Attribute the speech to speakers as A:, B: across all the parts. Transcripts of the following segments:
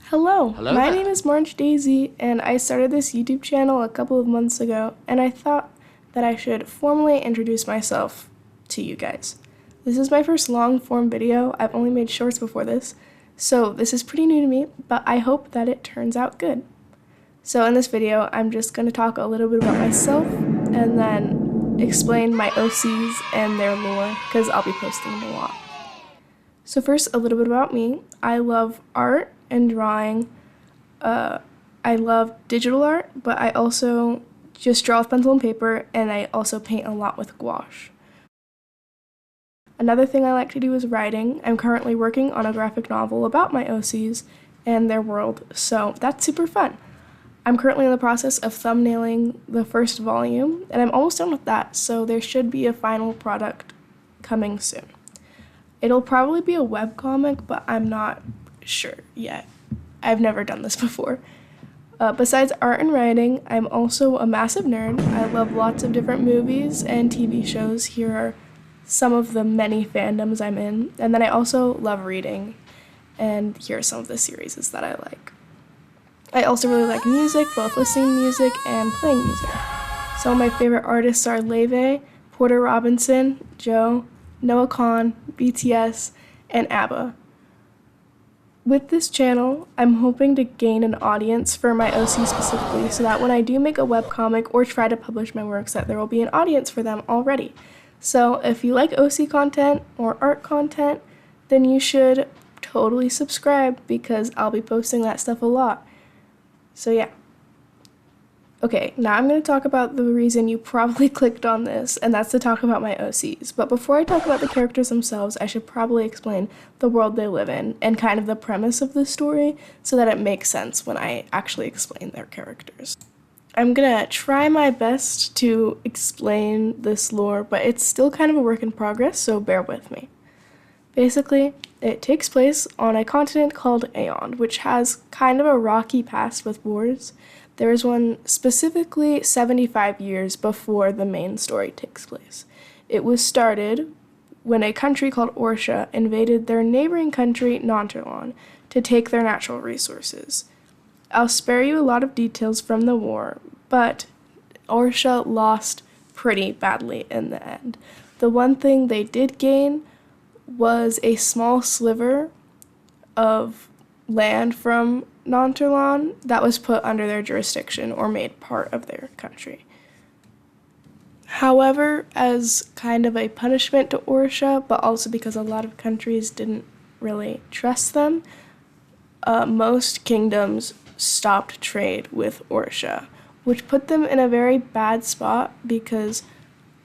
A: Hello,
B: Hello
A: my
B: there.
A: name is Marge Daisy, and I started this YouTube channel a couple of months ago, and I thought that I should formally introduce myself to you guys. This is my first long form video. I've only made shorts before this, so this is pretty new to me, but I hope that it turns out good. So in this video, I'm just going to talk a little bit about myself, and then explain my OCs and their lore, because I'll be posting them a lot. So first, a little bit about me. I love art and drawing. I love digital art, but I also just draw with pencil and paper, and I also paint a lot with gouache. Another thing I like to do is writing. I'm currently working on a graphic novel about my OCs and their world, so that's super fun. I'm currently in the process of thumbnailing the first volume, and I'm almost done with that, so there should be a final product coming soon. It'll probably be a webcomic, but I'm not sure yet. I've never done this before. Besides art and writing, I'm also a massive nerd. I love lots of different movies and TV shows. Here are some of the many fandoms I'm in. And then I also love reading, and here are some of the series that I like. I also really like music, both listening to music and playing music. Some of my favorite artists are Leve, Porter Robinson, Joe, Noah Kahan, BTS, and ABBA. With this channel, I'm hoping to gain an audience for my OC specifically, so that when I do make a webcomic or try to publish my works, that there will be an audience for them already. So if you like OC content or art content, then you should totally subscribe, because I'll be posting that stuff a lot. So yeah. Okay, now I'm going to talk about the reason you probably clicked on this, and that's to talk about my OCs. But before I talk about the characters themselves, I should probably explain the world they live in and kind of the premise of the story, so that it makes sense when I actually explain their characters. I'm gonna try my best to explain this lore, but it's still kind of a work in progress, so bear with me. Basically, it takes place on a continent called Aeon, which has kind of a rocky past with wars. There is one specifically 75 years before the main story takes place. It was started when a country called Orsha invaded their neighboring country, Nonterlon, to take their natural resources. I'll spare you a lot of details from the war, but Orsha lost pretty badly in the end. The one thing they did gain was a small sliver of land from Nonterlon that was put under their jurisdiction or made part of their country. However, as kind of a punishment to Orsha, but also because a lot of countries didn't really trust them, most kingdoms stopped trade with Orsha, which put them in a very bad spot, because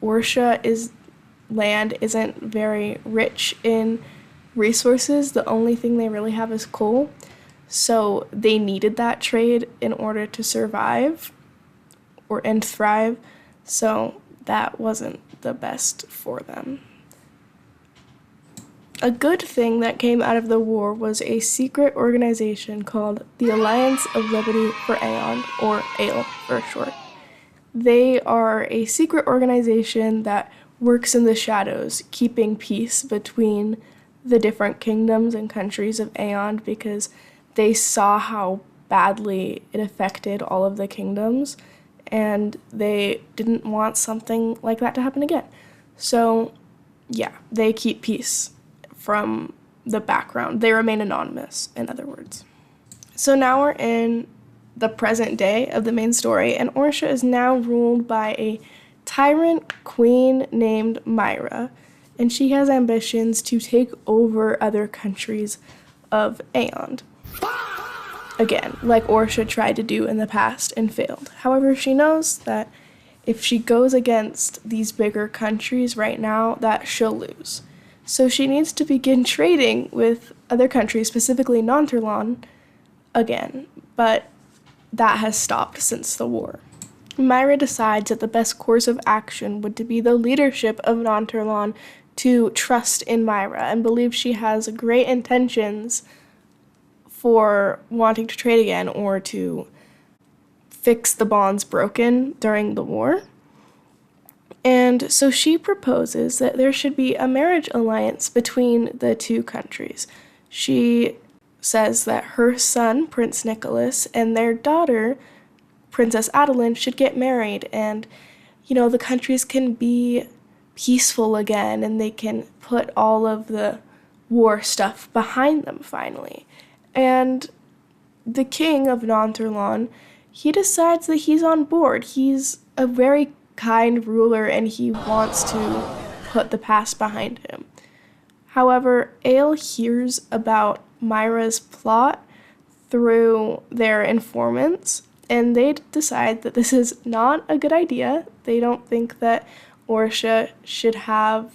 A: Orsha land isn't very rich in resources. The only thing they really have is coal. So they needed that trade in order to survive and thrive. So that wasn't the best for them. A good thing that came out of the war was a secret organization called the Alliance of Liberty for Aeon, or ALE for short. They are a secret organization that works in the shadows, keeping peace between the different kingdoms and countries of Aeon, because they saw how badly it affected all of the kingdoms, and they didn't want something like that to happen again. So, yeah, they keep peace from the background. They remain anonymous, in other words. So now we're in the present day of the main story, and Orsha is now ruled by a tyrant queen named Myra, and she has ambitions to take over other countries of Aeon. Again, like Orsha tried to do in the past and failed. However, she knows that if she goes against these bigger countries right now, that she'll lose. So she needs to begin trading with other countries, specifically Nonterlon, again, but that has stopped since the war. Myra decides that the best course of action would to be the leadership of Nonterlon to trust in Myra and believe she has great intentions for wanting to trade again or to fix the bonds broken during the war. And so she proposes that there should be a marriage alliance between the two countries. She says that her son, Prince Nicholas, and their daughter, Princess Adeline, should get married, and, the countries can be peaceful again, and they can put all of the war stuff behind them finally. And the king of Nonturlon, he decides that he's on board. He's a very kind ruler, and he wants to put the past behind him. However, Aelle hears about Myra's plot through their informants, and they decide that this is not a good idea. They don't think that Orcia should have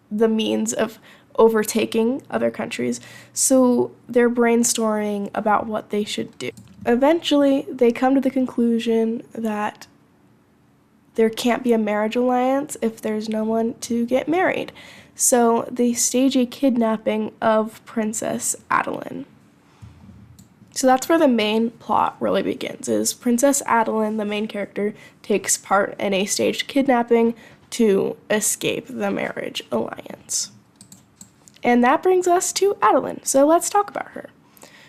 A: the means of overtaking other countries, so they're brainstorming about what they should do. Eventually, they come to the conclusion that there can't be a marriage alliance if there's no one to get married. So they stage a kidnapping of Princess Adeline. So that's where the main plot really begins, is Princess Adeline, the main character, takes part in a staged kidnapping to escape the marriage alliance. And that brings us to Adeline, so let's talk about her.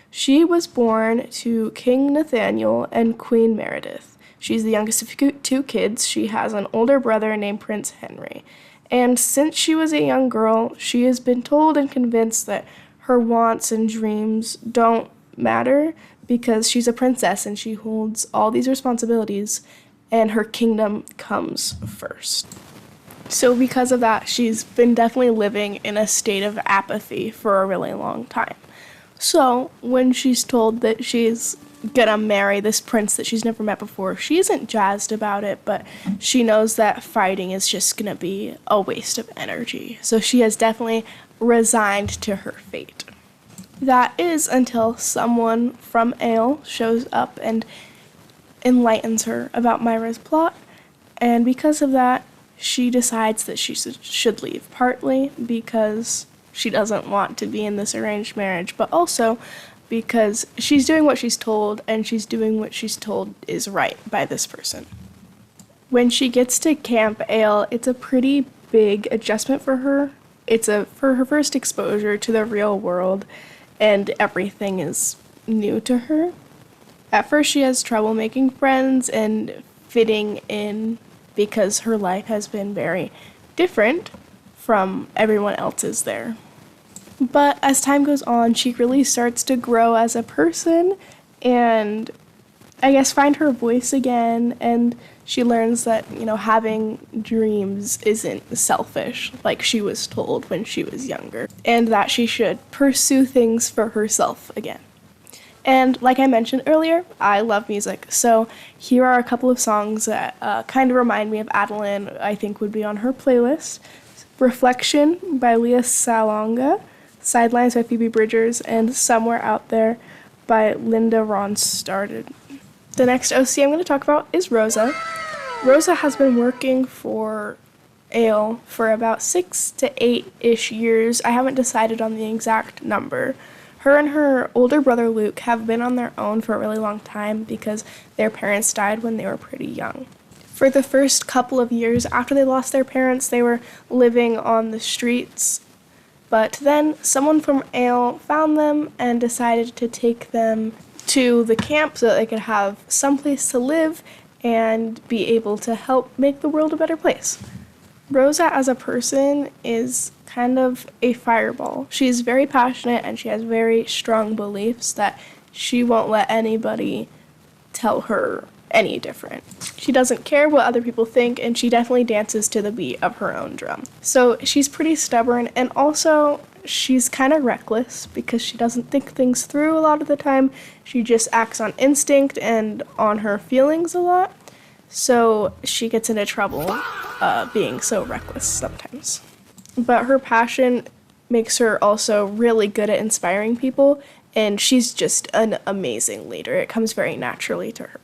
A: She was born to King Nathaniel and Queen Meredith. She's the youngest of two kids. She has an older brother named Prince Henry. And since she was a young girl, she has been told and convinced that her wants and dreams don't matter because she's a princess and she holds all these responsibilities and her kingdom comes first. So because of that, she's been definitely living in a state of apathy for a really long time. So when she's told that she's gonna marry this prince that she's never met before, she isn't jazzed about it, but she knows that fighting is just gonna be a waste of energy. So she has definitely resigned to her fate. That is until someone from Aelle shows up and enlightens her about Myra's plot, and because of that, she decides that she should leave, partly because she doesn't want to be in this arranged marriage, but also because she's doing what she's told, and she's doing what she's told is right by this person. When she gets to Camp Aelle, it's a pretty big adjustment for her. It's for her first exposure to the real world, and everything is new to her. At first, she has trouble making friends and fitting in because her life has been very different from everyone else's there. But as time goes on, she really starts to grow as a person and I guess find her voice again, and she learns that, having dreams isn't selfish like she was told when she was younger, and that she should pursue things for herself again. And like I mentioned earlier, I love music, so here are a couple of songs that kind of remind me of Adeline, I think would be on her playlist. Reflection by Lea Salonga, Sidelines by Phoebe Bridgers, and Somewhere Out There by Linda Ronstadt. The next OC I'm going to talk about is Rosa. Rosa has been working for Aelle for about 6 to 8-ish years. I haven't decided on the exact number. Her and her older brother Luke have been on their own for a really long time because their parents died when they were pretty young. For the first couple of years after they lost their parents, they were living on the streets. But then someone from Aelle found them and decided to take them to the camp so that they could have someplace to live and be able to help make the world a better place. Rosa as a person is kind of a fireball. She's very passionate and she has very strong beliefs that she won't let anybody tell her any different. She doesn't care what other people think, and she definitely dances to the beat of her own drum. So she's pretty stubborn, and also she's kind of reckless because she doesn't think things through a lot of the time. She just acts on instinct and on her feelings a lot. So she gets into trouble being so reckless sometimes. But her passion makes her also really good at inspiring people, and she's just an amazing leader. It comes very naturally to her.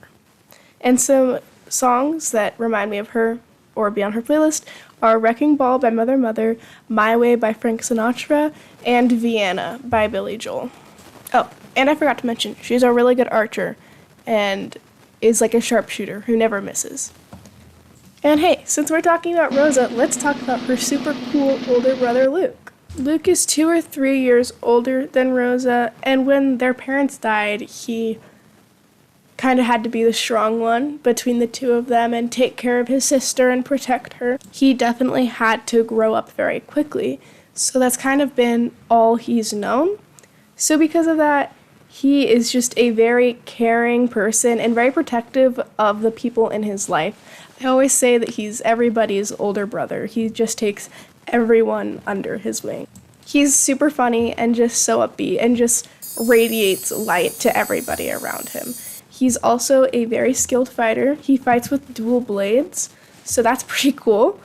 A: And some songs that remind me of her or be on her playlist are Wrecking Ball by Mother Mother, My Way by Frank Sinatra, and Vienna by Billy Joel. Oh, and I forgot to mention, she's a really good archer and is like a sharpshooter who never misses. And hey, since we're talking about Rosa, let's talk about her super cool older brother Luke. Luke is 2 or 3 years older than Rosa, and when their parents died, he kind of had to be the strong one between the two of them and take care of his sister and protect her. He definitely had to grow up very quickly, so that's kind of been all he's known. So because of that, he is just a very caring person and very protective of the people in his life. I always say that he's everybody's older brother. He just takes everyone under his wing. He's super funny and just so upbeat and just radiates light to everybody around him. He's also a very skilled fighter. He fights with dual blades, so that's pretty cool.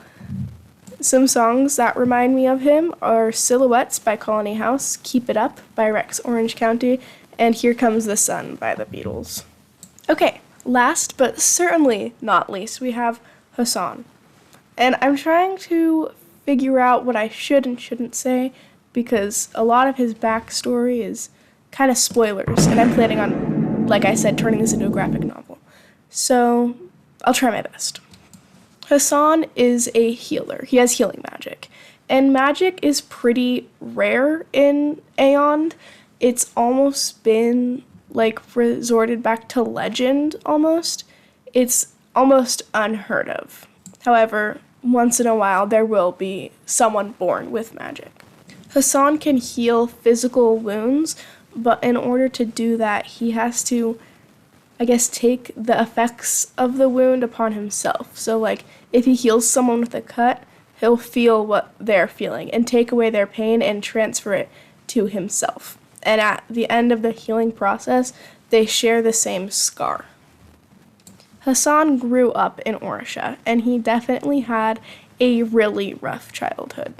A: Some songs that remind me of him are Silhouettes by Colony House, Keep It Up by Rex Orange County, and Here Comes the Sun by the Beatles. Okay, last but certainly not least, we have Hassan. And I'm trying to figure out what I should and shouldn't say because a lot of his backstory is kind of spoilers, and I'm planning on, like I said, turning this into a graphic novel. So I'll try my best. Hassan is a healer. He has healing magic. And magic is pretty rare in Aeon. It's almost been resorted back to legend almost. It's almost unheard of. However, once in a while there will be someone born with magic. Hassan can heal physical wounds, but in order to do that, he has to, take the effects of the wound upon himself. So, if he heals someone with a cut, he'll feel what they're feeling and take away their pain and transfer it to himself. And at the end of the healing process, they share the same scar. Hassan grew up in Orisha, and he definitely had a really rough childhood.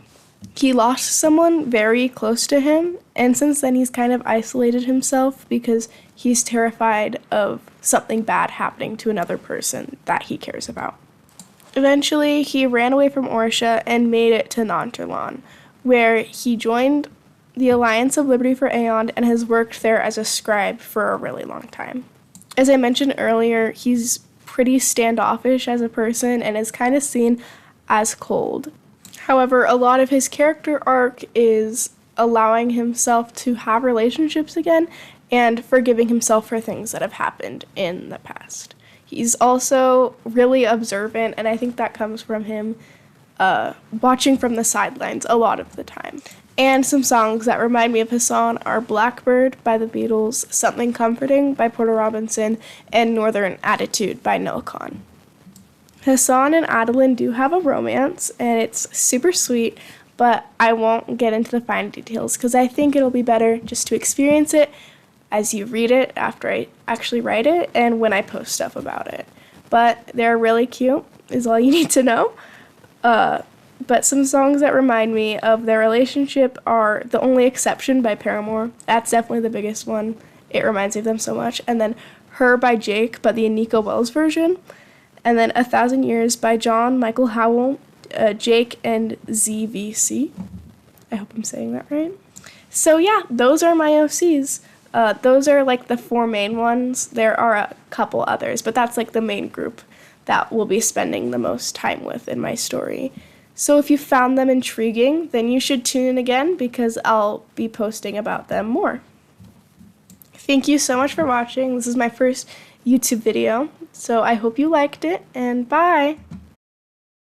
A: He lost someone very close to him, and since then he's kind of isolated himself because he's terrified of something bad happening to another person that he cares about. Eventually, he ran away from Orisha and made it to Nanterlan, where he joined the Alliance of Liberty for Aeon and has worked there as a scribe for a really long time. As I mentioned earlier, he's pretty standoffish as a person and is kind of seen as cold. However, a lot of his character arc is allowing himself to have relationships again and forgiving himself for things that have happened in the past. He's also really observant, and I think that comes from him watching from the sidelines a lot of the time. And some songs that remind me of Hassan are Blackbird by the Beatles, Something Comforting by Porter Robinson, and Northern Attitude by Noah Kahan. Hassan and Adolin do have a romance, and it's super sweet, but I won't get into the fine details because I think it'll be better just to experience it as you read it after I actually write it and when I post stuff about it. But they're really cute, is all you need to know. But some songs that remind me of their relationship are The Only Exception by Paramore. That's definitely the biggest one. It reminds me of them so much. And then Her by Jake, but the Anika Wells version. And then 1,000 Years by John Michael Howell, Jake, and ZVC. I hope I'm saying that right. So yeah, those are my OCs. Those are the 4 main ones. There are a couple others, but that's the main group that we'll be spending the most time with in my story. So if you found them intriguing, then you should tune in again because I'll be posting about them more. Thank you so much for watching. This is my first YouTube video, so I hope you liked it, and bye!